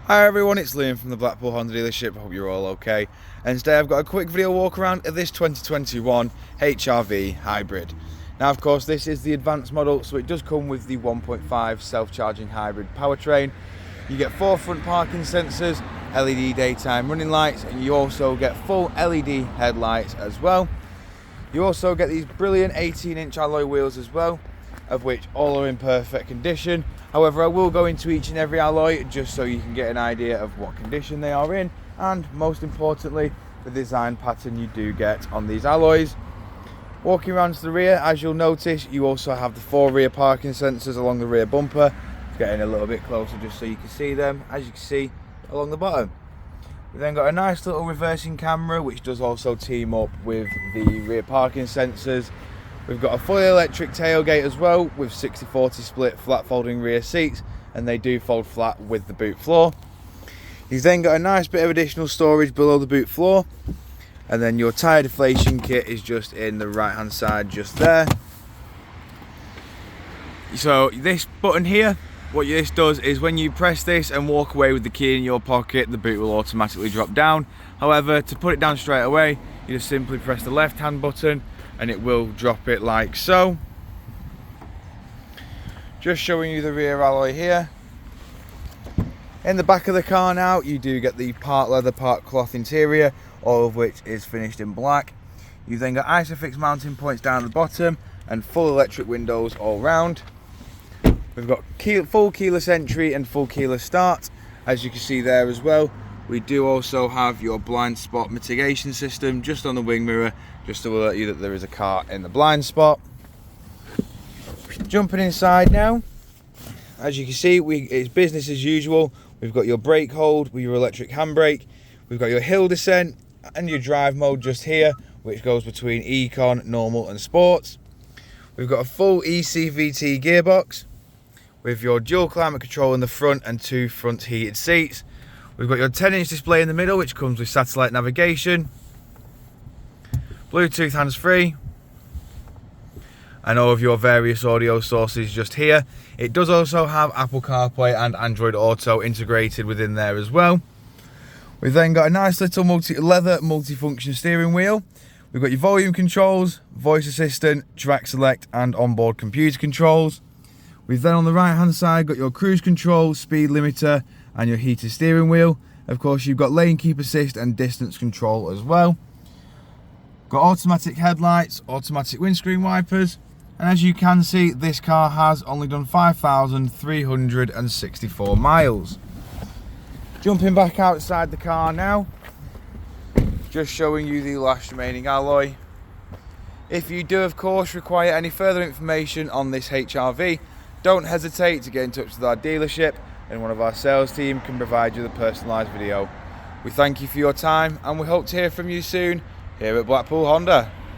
Hi everyone, it's Liam from the Blackpool Honda dealership. I hope you're all okay. And today I've got a quick video walk around of this 2021 HRV hybrid. Now of course this is the advanced model, so it does come with the 1.5 self-charging hybrid powertrain. You get 4 front parking sensors, LED daytime running lights, and you also get full LED headlights as well. You also get these brilliant 18-inch alloy wheels as well, of which all are in perfect condition. However, I will go into each and every alloy just so you can get an idea of what condition they are in, and most importantly, the design pattern you do get on these alloys. Walking around to the rear, as you'll notice, you also have the 4 rear parking sensors along the rear bumper. Getting a little bit closer just so you can see them, as you can see along the bottom. We've then got a nice little reversing camera, which does also team up with the rear parking sensors. We've got a fully electric tailgate as well, with 60/40 split flat folding rear seats, and they do fold flat with the boot floor. You've then got a nice bit of additional storage below the boot floor, and then your tyre deflation kit is just in the right hand side just there. So this button here, what this does is when you press this and walk away with the key in your pocket, the boot will automatically drop down. However, to put it down straight away, you just simply press the left hand button and it will drop it like so. Just showing you the rear alloy here. In the back of the car now, you do get the part leather, part cloth interior, all of which is finished in black. You've then got ISOFIX mounting points down the bottom and full electric windows all round. We've got full keyless entry and full keyless start, as you can see there as well. We do also have your blind spot mitigation system just on the wing mirror, just to alert you that there is a car in the blind spot. Jumping inside now, as you can see, it's business as usual. We've got your brake hold with your electric handbrake. We've got your hill descent and your drive mode just here, which goes between Econ, Normal and Sports. We've got a full CVT gearbox with your dual climate control in the front and 2 front heated seats. We've got your 10-inch display in the middle, which comes with satellite navigation, Bluetooth hands-free, and all of your various audio sources just here. It does also have Apple CarPlay and Android Auto integrated within there as well. We've then got a nice little leather multifunction steering wheel. We've got your volume controls, voice assistant, track select and onboard computer controls. We've then on the right hand side got your cruise control, speed limiter and your heated steering wheel. Of course you've got lane keep assist and distance control as well. Got automatic headlights, automatic windscreen wipers, and as you can see this car has only done 5,364 miles. Jumping back outside the car now, just showing you the last remaining alloy. If you do of course require any further information on this HRV, don't hesitate to get in touch with our dealership and one of our sales team can provide you the personalised video. We thank you for your time and we hope to hear from you soon here at Blackpool Honda.